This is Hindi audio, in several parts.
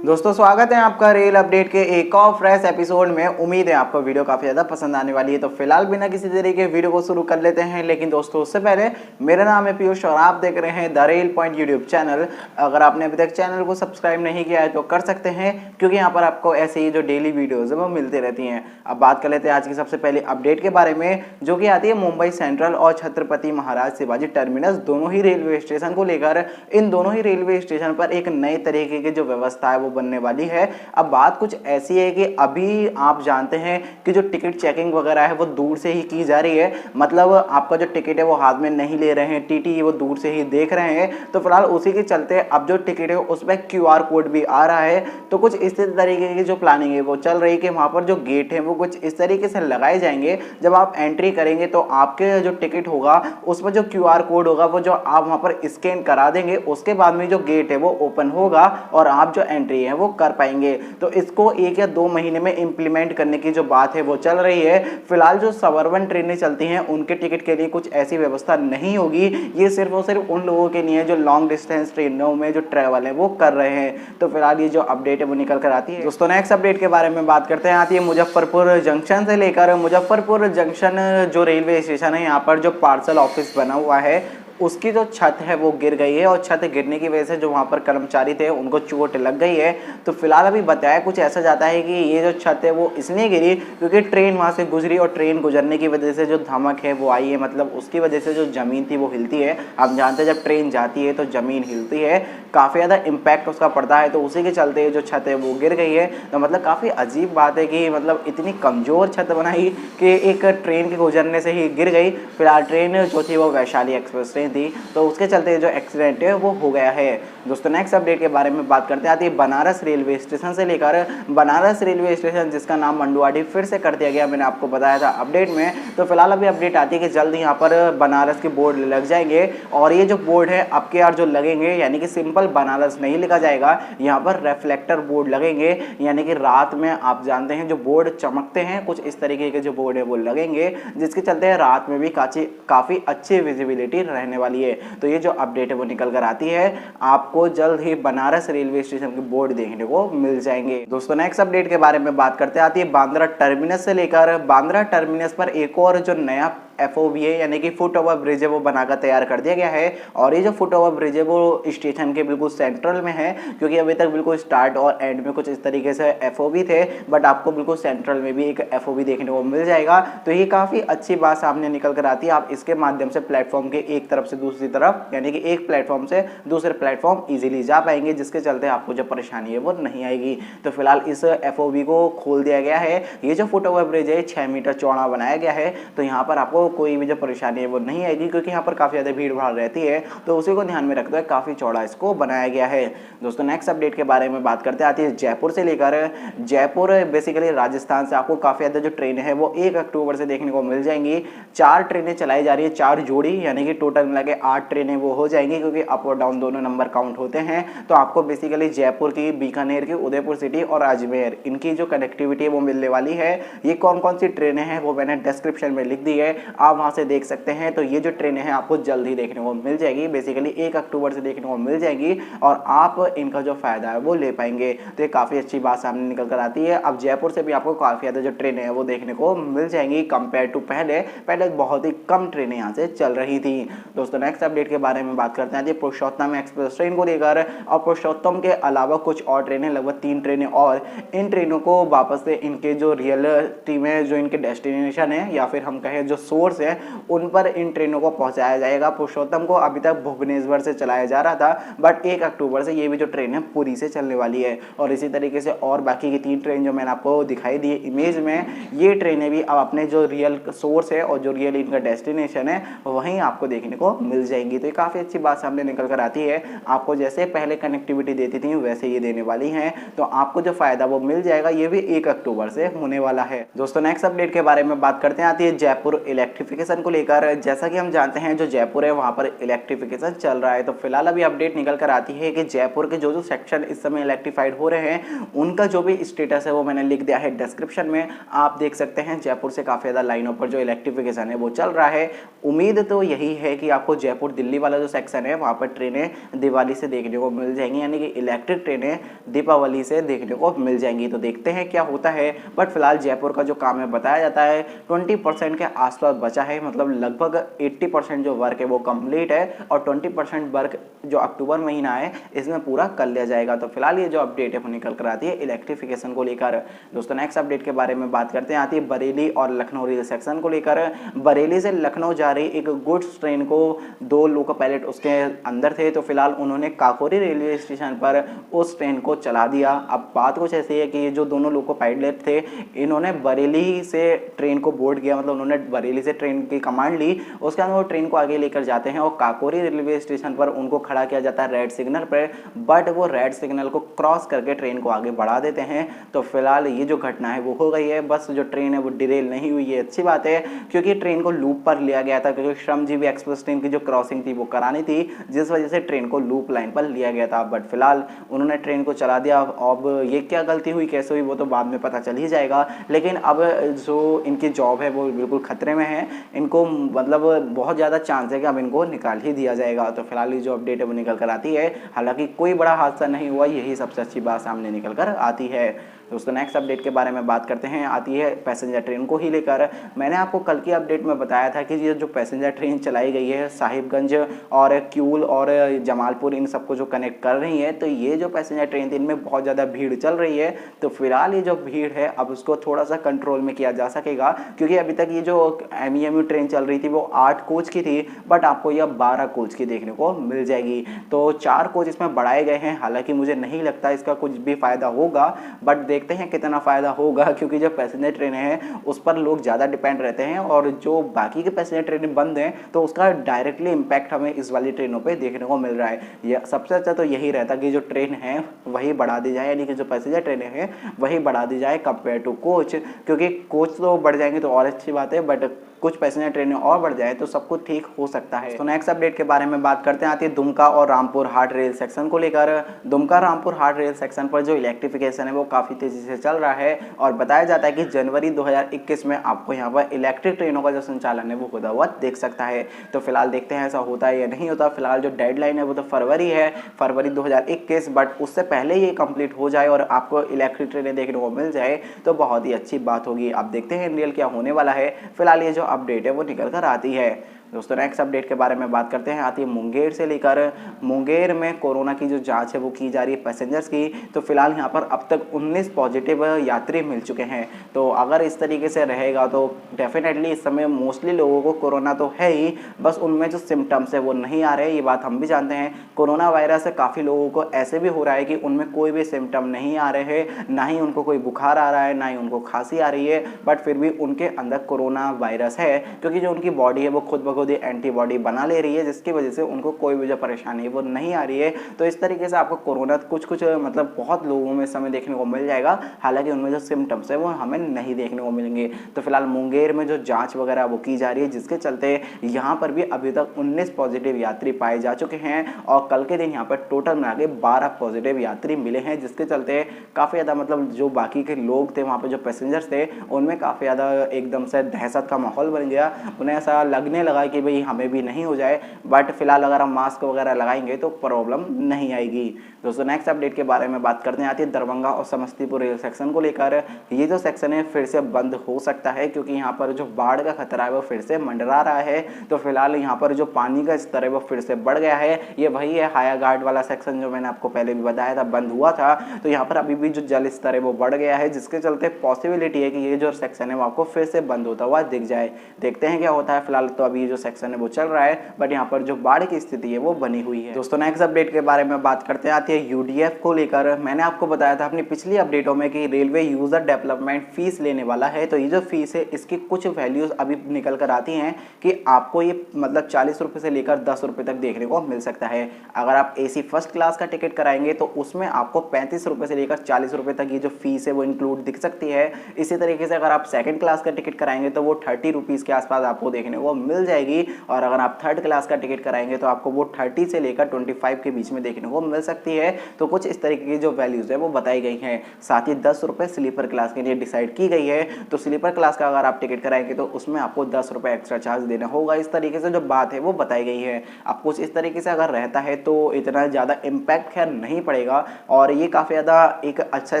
दोस्तों स्वागत है आपका रेल अपडेट के एक और फ्रेश एपिसोड में। उम्मीद है आपको वीडियो काफ़ी ज़्यादा पसंद आने वाली है। तो फिलहाल बिना किसी देरी के वीडियो को शुरू कर लेते हैं। लेकिन दोस्तों उससे पहले मेरा नाम है पीयूष और आप देख रहे हैं the rail point YouTube channel. अगर आपने अभी तक चैनल को सब्सक्राइब नहीं किया है तो कर सकते हैं, क्योंकि यहाँ पर आपको ऐसे ही जो डेली वीडियोज़ है वो मिलती रहती हैं। अब बात कर लेते हैं आज की सबसे पहले अपडेट के बारे में, जो कि आती है मुंबई सेंट्रल और छत्रपति महाराज शिवाजी टर्मिनस दोनों ही रेलवे स्टेशन को लेकर। इन दोनों ही रेलवे स्टेशन पर एक नए तरीके की जो व्यवस्था है वो बनने वाली है। अब बात कुछ ऐसी है कि अभी आप जानते हैं कि जो टिकट चेकिंग वगैरह है वो दूर से ही की जा रही है। मतलब आपका जो टिकट है वो हाथ में नहीं ले रहे हैं, टीटी वो दूर से ही देख रहे हैं। तो फिलहाल उसी के चलते अब जो टिकट है उसमें QR कोड भी आ रहा है। तो कुछ इस तरीके की जो प्लानिंग है वो चल रही है कि वहाँ पर जो गेट है वो कुछ इस तरीके से लगाए जाएंगे। जब आप एंट्री करेंगे तो आपके जो टिकट होगा उसमें जो QR कोड होगा वो जो आप वहाँ पर स्कैन करा देंगे, उसके बाद में जो गेट है वो ओपन होगा और आप जो एंट्री है वो कर पाएंगे। तो इसको 1 या 2 महीने में इंप्लीमेंट करने की जो बात है वो चल रही है। फिलहाल जो सबअर्बन ट्रेनें चलती हैं उनके टिकट के लिए कुछ ऐसी व्यवस्था नहीं होगी। ये सिर्फ और सिर्फ उन लोगों के लिए है जो लॉन्ग डिस्टेंस ट्रेनों में जो ट्रैवल है वो कर रहे हैं। तो फिलहाल ये जो अपडेट है वो निकल कर आती है। दोस्तों नेक्स्ट अपडेट के बारे में बात करते हैं। आती है मुजफ्फरपुर जंक्शन से लेकर। मुजफ्फरपुर जंक्शन जो रेलवे स्टेशन है, यहाँ पर जो पार्सल ऑफिस बना हुआ है उसकी जो छत है वो गिर गई है और छत गिरने की वजह से जो वहाँ पर कर्मचारी थे उनको चोट लग गई है। तो फिलहाल अभी बताया कुछ ऐसा जाता है कि ये जो छत है वो इसलिए गिरी क्योंकि ट्रेन वहाँ से गुजरी और ट्रेन गुजरने की वजह से जो धमक है वो आई है। मतलब उसकी वजह से जो ज़मीन थी वो हिलती है। आप जानते हैं जब ट्रेन जाती है तो ज़मीन हिलती है, काफ़ी ज़्यादा इम्पैक्ट उसका पड़ता है। तो उसी के चलते जो छत है वो गिर गई है। तो मतलब काफ़ी अजीब बात है कि मतलब इतनी कमज़ोर छत बनाई कि एक ट्रेन के गुजरने से ही गिर गई। फिलहाल ट्रेन जो थी वो वैशाली एक्सप्रेस ट्रेन थी, तो उसके चलते जो एक्सीडेंट है वो हो गया है। दोस्तों नेक्स्ट अपडेट के बारे में बात करते आती है बनारस रेलवे स्टेशन से लेकर। बनारस रेलवे स्टेशन जिसका नाम मंडुआडीह फिर से कर दिया गया, मैंने आपको बताया था अपडेट में। तो फिलहाल अभी अपडेट आती है कि जल्द यहाँ पर बनारस के बोर्ड लग जाएंगे और ये जो बोर्ड है अब के यार जो लगेंगे, यानी कि सिंपल बनारस नहीं लिखा जाएगा, यहाँ पर रिफ्लेक्टर बोर्ड लगेंगे। यानी कि रात में आप जानते हैं जो बोर्ड चमकते हैं, कुछ इस तरीके के जो बोर्ड है वो लगेंगे, जिसके चलते रात में भी काफ़ी अच्छी विजिबिलिटी रहने वाली है। तो ये जो अपडेट है वो निकल कर आती है, आपको जल्द ही बनारस रेलवे स्टेशन के बोर्ड देखने को मिल जाएंगे। दोस्तों नेक्स्ट अपडेट के बारे में बात करते आती है बांद्रा टर्मिनस से लेकर। बांद्रा टर्मिनस पर एक और जो नया FOB है यानी कि फुट ओवर ब्रिज है वो बनाकर तैयार कर दिया गया है। और ये जो फुट ओवर ब्रिज है वो स्टेशन के बिल्कुल सेंट्रल में है, क्योंकि अभी तक बिल्कुल स्टार्ट और एंड में कुछ इस तरीके से FOB थे, बट आपको बिल्कुल सेंट्रल में भी एक FOB देखने को मिल जाएगा। तो ये काफ़ी अच्छी बात सामने निकल कर आती है। आप इसके माध्यम से प्लेटफॉर्म के एक तरफ से दूसरी तरफ, यानी कि एक प्लेटफॉर्म से दूसरे प्लेटफॉर्म ईजिली जा पाएंगे, जिसके चलते आपको जो परेशानी है वो नहीं आएगी। तो फिलहाल इस FOB को खोल दिया गया है। ये जो फुट ओवर ब्रिज है 6 मीटर चौड़ा बनाया गया है। तो यहाँ पर आपको कोई भी जो परेशानी है वो नहीं आएगी, क्योंकि यहाँ पर काफ़ी ज़्यादा भीड़ भाड़ रहती है। तो उसी को ध्यान में रखते हुए काफ़ी चौड़ा इसको बनाया गया है। दोस्तों नेक्स्ट अपडेट के बारे में बात करते आती है जयपुर से लेकर। जयपुर बेसिकली राजस्थान से आपको काफ़ी ज़्यादा जो ट्रेनें हैं वो 1 अक्टूबर से देखने को मिल जाएंगी। 4 ट्रेनें चलाई जा रही है, 4 जोड़ी, यानी कि टोटल मिला के 8 ट्रेनें वो हो जाएंगी, क्योंकि अप और डाउन दोनों नंबर काउंट होते हैं। तो आपको बेसिकली जयपुर की, बीकानेर की, उदयपुर सिटी और अजमेर, इनकी जो कनेक्टिविटी है वो मिलने वाली है। ये कौन कौन सी ट्रेनें हैं वो मैंने डिस्क्रिप्शन में लिख दी है, आप वहाँ से देख सकते हैं। तो ये जो ट्रेनें हैं आपको जल्द ही देखने को मिल जाएगी, बेसिकली 1 अक्टूबर से देखने को मिल जाएगी और आप इनका जो फायदा है वो ले पाएंगे। तो ये काफ़ी अच्छी बात सामने निकल कर आती है। अब जयपुर से भी आपको काफ़ी ज़्यादा जो ट्रेनें हैं वो देखने को मिल जाएंगी कंपेयर टू पहले बहुत ही कम ट्रेनें यहाँ से चल रही थी। दोस्तों नेक्स्ट अपडेट के बारे में बात करते हैं पुरुषोत्तम एक्सप्रेस ट्रेन को लेकर। और पुरुषोत्तम के अलावा कुछ और ट्रेनें, लगभग 3 ट्रेनें और, इन ट्रेनों को वापस से इनके जो रियलिटी में जो इनके डेस्टिनेशन है या फिर हम कहें जो सोर्स है उन पर इन ट्रेनों को पहुंचाया जाएगा। पुरुषोत्तम को अभी तक भुवनेश्वर से चलाया जा रहा था, बट 1 अक्टूबर से ये भी जो ट्रेन है पुरी से चलने वाली है। और इसी तरीके से और बाकी की 3 ट्रेन जो मैंने आपको दिखाई दी इमेज में, ये ट्रेनें भी अब अपने जो रियल सोर्स है और जो रियल इनका डेस्टिनेशन है वहीं आपको देखने को मिल जाएंगी। तो ये काफ़ी अच्छी बात सामने निकल कर आती है। आपको जैसे पहले कनेक्टिविटी देती थी वैसे ये देने वाली हैं, तो आपको जो फायदा वो मिल जाएगा। ये भी 1 अक्टूबर से होने वाला है। दोस्तों नेक्स्ट अपडेट के बारे में बात करते हैं, आती है जयपुर इलेक्ट्रिक इलेक्ट्रिफिकेशन को लेकर, जैसा कि हम जानते हैं जो जयपुर है वहाँ पर इलेक्ट्रिफिकेशन चल रहा है। तो फिलहाल अभी अपडेट निकल कर आती है कि जयपुर के जो जो सेक्शन इस समय इलेक्ट्रीफाइड हो रहे हैं उनका जो भी स्टेटस है वो मैंने लिख दिया है डिस्क्रिप्शन में, आप देख सकते हैं। जयपुर से काफ़ी ज़्यादा लाइनों पर जो इलेक्ट्रिफिकेशन है वो चल रहा है। उम्मीद तो यही है कि आपको जयपुर दिल्ली वाला जो सेक्शन है वहाँ पर ट्रेनें दिवाली से देखने को मिल जाएंगी, यानी कि इलेक्ट्रिक ट्रेनें दीपावली से देखने को मिल जाएंगी। तो देखते हैं क्या होता है। बट फिलहाल जयपुर का जो काम है बताया जाता है 20% के आसपास बचा है, मतलब लगभग 80% जो वर्क है वो कंप्लीट है और 20% वर्क जो अक्टूबर महीना है इसमें पूरा कर लिया जाएगा। तो फिलहाल ये जो अपडेट है वो निकल कर आती है इलेक्ट्रिफिकेशन को लेकर। दोस्तों नेक्स्ट अपडेट के बारे में बात करते हैं, आती है बरेली और लखनऊ रेल सेक्शन को लेकर। बरेली से लखनऊ जा रही एक गुड्स ट्रेन को 2 लोको पायलट उसके अंदर थे, तो फिलहाल उन्होंने काकोरी रेलवे स्टेशन पर उस ट्रेन को चला दिया। अब बात कुछ ऐसी है कि जो दोनों लोको पायलट थे इन्होंने बरेली से ट्रेन को बोर्ड किया, मतलब उन्होंने बरेली से ट्रेन की कमांड ली, उसके बाद वो ट्रेन को आगे लेकर जाते हैं और काकोरी रेलवे स्टेशन पर उनको खड़ा किया जाता है रेड सिग्नल पर, बट वो रेड सिग्नल को क्रॉस करके ट्रेन को आगे बढ़ा देते हैं। तो फिलहाल ये जो घटना है वो हो गई है, बस जो ट्रेन है वो डिरेल नहीं हुई है, अच्छी बात है, क्योंकि ट्रेन को लूप पर लिया गया था, क्योंकि श्रमजीवी एक्सप्रेस ट्रेन की जो क्रॉसिंग थी वो करानी थी, जिस वजह से ट्रेन को लूप लाइन पर लिया गया था। बट फिलहाल उन्होंने ट्रेन को चला दिया। अब ये क्या गलती हुई, कैसे हुई, वो तो बाद में पता चल ही जाएगा, लेकिन अब जो इनकी जॉब है वो बिल्कुल खतरे में है। इनको मतलब बहुत ज़्यादा चांस है कि अब इनको निकाल ही दिया जाएगा। तो फिलहाल ये जो अपडेट है वो निकल कर आती है, हालांकि कोई बड़ा हादसा नहीं हुआ, यही सबसे अच्छी बात सामने निकल कर आती है। दोस्तों नेक्स्ट अपडेट के बारे में बात करते हैं, आती है पैसेंजर ट्रेन को ही लेकर। मैंने आपको कल की अपडेट में बताया था कि ये जो पैसेंजर ट्रेन चलाई गई है साहिबगंज और क्यूल और जमालपुर इन सबको जो कनेक्ट कर रही है, तो ये जो पैसेंजर ट्रेन थी इनमें बहुत ज़्यादा भीड़ चल रही है। तो फिलहाल ये जो भीड़ है अब उसको थोड़ा सा कंट्रोल में किया जा सकेगा, क्योंकि अभी तक ये जो एमईएमयू ट्रेन चल रही थी वो 8 कोच की थी, बट आपको यह 12 कोच की देखने को मिल जाएगी। तो 4 कोच इसमें बढ़ाए गए हैं, हालांकि मुझे नहीं लगता इसका कुछ भी फायदा होगा, बट देखते हैं कितना फायदा होगा, क्योंकि जो पैसेंजर ट्रेनें हैं उस पर लोग ज़्यादा डिपेंड रहते हैं और जो बाकी के पैसेंजर ट्रेनें बंद हैं तो उसका डायरेक्टली इम्पैक्ट हमें इस वाली ट्रेनों पे देखने को मिल रहा है। यह सबसे अच्छा तो यही रहता कि जो ट्रेन है वही बढ़ा दी जाए, यानी कि जो पैसेंजर ट्रेनें हैं वही बढ़ा दी जाए कंपेयर टू कोच, क्योंकि कोच तो बढ़ जाएंगे तो और अच्छी बात है, बट कुछ पैसेंजर ट्रेनें और बढ़ जाए तो सब कुछ ठीक हो सकता है। तो नेक्स्ट अपडेट के बारे में बात करते हैं, आती है दुमका और रामपुर हाट रेल सेक्शन को लेकर। दुमका रामपुर हाट रेल सेक्शन पर जो इलेक्ट्रिफिकेशन है वो काफ़ी तेज़ी से चल रहा है और बताया जाता है कि जनवरी 2021 में आपको यहाँ पर इलेक्ट्रिक ट्रेनों का जो संचालन है वो होता हुआ देख सकता है। तो फिलहाल देखते हैं ऐसा होता है या नहीं होता। फिलहाल जो डेडलाइन है वो तो फरवरी है, फरवरी 2021, बट उससे पहले ये कंप्लीट हो जाए और आपको इलेक्ट्रिक ट्रेनें देखने को मिल जाए तो बहुत ही अच्छी बात होगी। आप देखते हैं रियल क्या होने वाला है। फिलहाल ये जो अपडेट है वो निकल कर आती है। दोस्तों नेक्स्ट अपडेट के बारे में बात करते हैं, आती है मुंगेर से लेकर। मुंगेर में कोरोना की जो जांच है वो की जा रही है पैसेंजर्स की। तो फिलहाल यहाँ पर अब तक 19 पॉजिटिव यात्री मिल चुके हैं। तो अगर इस तरीके से रहेगा तो डेफिनेटली इस समय मोस्टली लोगों को कोरोना तो है ही, बस उनमें जो सिम्टम्स है वो नहीं आ रहे, ये बात हम भी जानते हैं। कोरोना वायरस से काफ़ी लोगों को ऐसे भी हो रहा है कि उनमें कोई भी सिम्टम नहीं आ रहे हैं, ना ही उनको कोई बुखार आ रहा है, ना ही उनको खांसी आ रही है, बट फिर भी उनके अंदर कोरोना वायरस है, क्योंकि जो उनकी बॉडी है वो खुद ब खुद एंटीबॉडी बना ले रही है, जिसकी वजह से उनको कोई भी जो परेशानी है वो नहीं आ रही है। तो इस तरीके से आपको कोरोना कुछ मतलब बहुत लोगों में समय देखने को मिल जाएगा, हालांकि उनमें जो सिम्टम्स है वो हमें नहीं देखने को मिलेंगे। तो फिलहाल मुंगेर में जो जांच वगैरह वो की जा रही है, जिसके चलते यहाँ पर भी अभी तक 19 पॉजिटिव यात्री पाए जा चुके हैं और कल के दिन यहाँ पर टोटल मिला के 12 पॉजिटिव यात्री मिले हैं, जिसके चलते काफ़ी ज़्यादा मतलब जो बाकी के लोग थे वहाँ पर जो पैसेंजर्स थे उनमें काफ़ी ज़्यादा एकदम से दहशत का माहौल बन गया। उन्हें ऐसा लगने लगा कि भाई हमें भी नहीं हो जाए, बट फिलहाल अगर हम मास्क वगैरह लगाएंगे तो प्रॉब्लम नहीं आएगी। दोस्तों नेक्स्ट अपडेट के बारे में बात करते हैं, आती है दरभंगा और समस्तीपुर रेल सेक्शन को लेकर। ये जो सेक्शन है फिर से बंद हो सकता है, क्योंकि यहाँ पर जो बाढ़ का खतरा है वो फिर से मंडरा रहा है। तो फिलहाल यहाँ पर जो पानी का स्तर है वो फिर से बढ़ गया है। ये वही है हाया घाट वाला सेक्शन जो मैंने आपको पहले भी बताया था बंद हुआ था। तो यहाँ पर अभी भी जो जल स्तर है वो बढ़ गया है, जिसके चलते पॉसिबिलिटी है कि ये जो सेक्शन है वो आपको फिर से बंद होता हुआ दिख जाए। देखते हैं क्या होता है। फिलहाल तो अभी जो सेक्शन है वो चल रहा है, बट यहाँ पर जो बाढ़ की स्थिति है वो बनी हुई है। दोस्तों नेक्स्ट अपडेट के बारे में बात करते हैं, आती है यूडीएफ को लेकर। मैंने आपको बताया था अपनी पिछली अपडेटों में कि रेलवे यूजर डेवलपमेंट फीस लेने वाला है। तो ये जो फीस है इसकी कुछ वैल्यूज अभी निकल कर आती हैं कि आपको ये मतलब 40 रुपये से लेकर 10 रुपये तक देखने को मिल सकता है। अगर आप एसी फर्स्ट क्लास का टिकट कराएंगे तो उसमें आपको 35 रुपये से लेकर 40 रुपये तक ये जो फीस है वो इंक्लूड दिख सकती है। इसी तरीके से अगर आप सेकंड क्लास का टिकट कराएंगे तो वो 30 रुपीज़ के आसपास आपको देखने को मिल जाएगी, और अगर आप थर्ड क्लास का टिकट कराएंगे तो आपको वो 30 से लेकर 25 के बीच में देखने को मिल सकती है। तो कुछ इस तरीके की जो वैल्यूज है वो बताई गई हैं। साथ ही 10 रुपये स्लीपर क्लास के लिए डिसाइड की गई है। तो स्लीपर क्लास का अगर आप टिकट कराएंगे तो उसमें आपको 10 रुपये एक्स्ट्रा चार्ज देना होगा। इस तरीके से जो बात है वो बताई गई है। अब कुछ इस तरीके से अगर रहता है तो इतना ज़्यादा इम्पैक्ट खैर नहीं पड़ेगा, और ये काफ़ी ज़्यादा एक अच्छा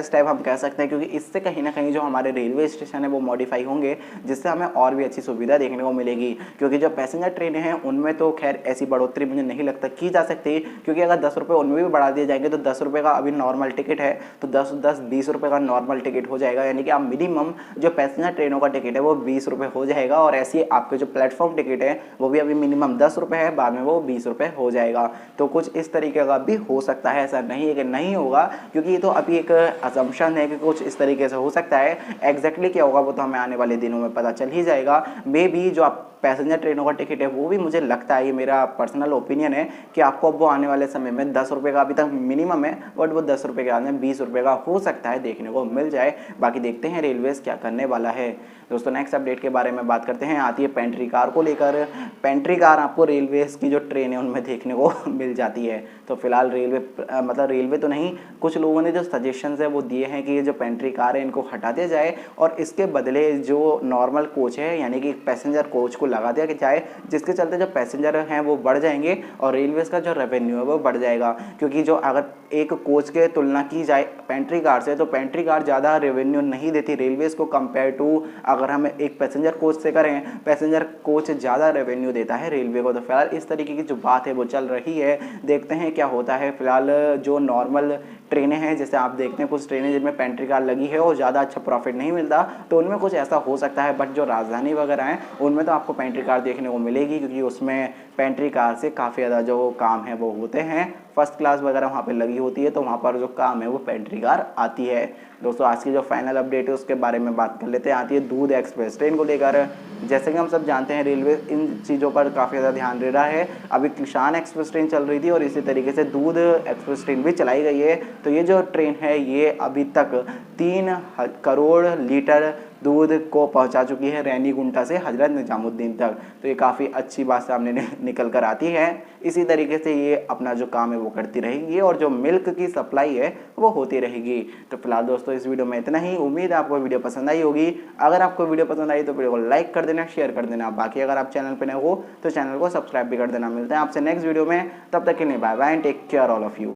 स्टेप हम कह सकते हैं, क्योंकि इससे कहीं ना कहीं जो हमारे रेलवे स्टेशन है वो मॉडिफाई होंगे, जिससे हमें और भी अच्छी सुविधा देखने को मिलेगी। क्योंकि जो पैसेंजर ट्रेनें हैं उनमें तो खैर ऐसी बढ़ोतरी मुझे नहीं लगता की जा सकती, क्योंकि अगर 10 रुपये उनमें भी बढ़ा दिए जाएंगे तो 10 रुपये का अभी नॉर्मल टिकट है तो 10-20 रुपये का नॉर्मल टिकट हो जाएगा, यानी कि आप मिनिमम जो पैसेंजर ट्रेनों का टिकट है वो 20 रुपये हो जाएगा। और ऐसे आपके जो प्लेटफॉर्म टिकट है वो भी अभी मिनिमम 10 रुपये है, बाद में वो 20 रुपये हो जाएगा। तो कुछ इस तरीके का भी हो सकता है, ऐसा नहीं है कि नहीं होगा, क्योंकि ये तो अभी एक असम्पशन है कि कुछ इस तरीके से हो सकता है। एग्जैक्टली क्या होगा वो तो हमें आने वाले दिनों में पता चल ही जाएगा। मे बी जो आप पैसेंजर ट्रेनों का टिकट है वो भी मुझे लगता है, ये मेरा पर्सनल ओपिनियन है, कि आपको अब वो आने वाले समय में 10 रुपये का अभी तक मिनिमम है, बट वो 10 रुपये के बाद में 20 रुपये का हो सकता है देखने को मिल जाए। बाकी देखते हैं रेलवेज क्या करने वाला है। दोस्तों नेक्स्ट अपडेट के बारे में बात करते हैं, आती है पेंट्री कार को लेकर। पेंट्री कार आपको रेलवेज की जो ट्रेन है उनमें देखने को मिल जाती है। तो फिलहाल रेलवे मतलब रेलवे तो नहीं, कुछ लोगों ने जो सजेशंस है वो दिए हैं कि ये जो पेंट्री कार है इनको हटा दिया जाए और इसके बदले जो नॉर्मल कोच है यानी कि पैसेंजर कोच को लगा दिया जाए, जिसके चलते जो पैसेंजर हैं वो बढ़ जाएंगे और रेलवेज का जो रेवेन्यू है वो बढ़ जाएगा। क्योंकि जो अगर एक कोच के तुलना की जाए पेंट्री कार से, तो पेंट्री कार ज़्यादा रेवेन्यू नहीं देती रेलवेज को कंपेयर टू अगर हम एक पैसेंजर कोच से करें, पैसेंजर कोच ज़्यादा रेवेन्यू देता है रेलवे को। तो फिलहाल इस तरीके की जो बात है वो चल रही है, देखते हैं क्या होता है। फिलहाल जो नॉर्मल ट्रेनें हैं, जैसे आप देखते हैं कुछ ट्रेनें जिनमें पेंट्री कार लगी है और ज़्यादा अच्छा प्रॉफिट नहीं मिलता, तो उनमें कुछ ऐसा हो सकता है। बट जो राजधानी वगैरह हैं उनमें तो आपको पेंट्री कार देखने को मिलेगी, क्योंकि उसमें पेंट्री कार से काफ़ी ज़्यादा जो काम है वो होते हैं। फर्स्ट क्लास वगैरह वहाँ पे लगी होती है, तो वहाँ पर जो काम है वो पेंट्री कार आती है। दोस्तों आज की जो फाइनल अपडेट है उसके बारे में बात कर लेते हैं, आती है दूध एक्सप्रेस ट्रेन को लेकर। जैसे कि हम सब जानते हैं रेलवे इन चीज़ों पर काफ़ी ज़्यादा ध्यान दे रहा है। अभी किसान एक्सप्रेस ट्रेन चल रही थी और इसी तरीके से दूध एक्सप्रेस ट्रेन भी चलाई गई है। तो ये जो ट्रेन है ये अभी तक 3 करोड़ लीटर दूध को पहुंचा चुकी है रेनीगुंटा से हजरत निजामुद्दीन तक। तो ये काफ़ी अच्छी बात सामने निकल कर आती है। इसी तरीके से ये अपना जो काम है वो करती रहेंगी और जो मिल्क की सप्लाई है वो होती रहेगी। तो फिलहाल दोस्तों इस वीडियो में इतना ही। उम्मीद है आपको वीडियो पसंद आई होगी। अगर आपको वीडियो पसंद आई तो वीडियो को लाइक कर देना, शेयर कर देना। बाकी अगर आप चैनल पर नए हो तो चैनल को सब्सक्राइब भी कर देना। मिलते हैं आपसे नेक्स्ट वीडियो में, तब तक के लिए bye bye and take care all of you.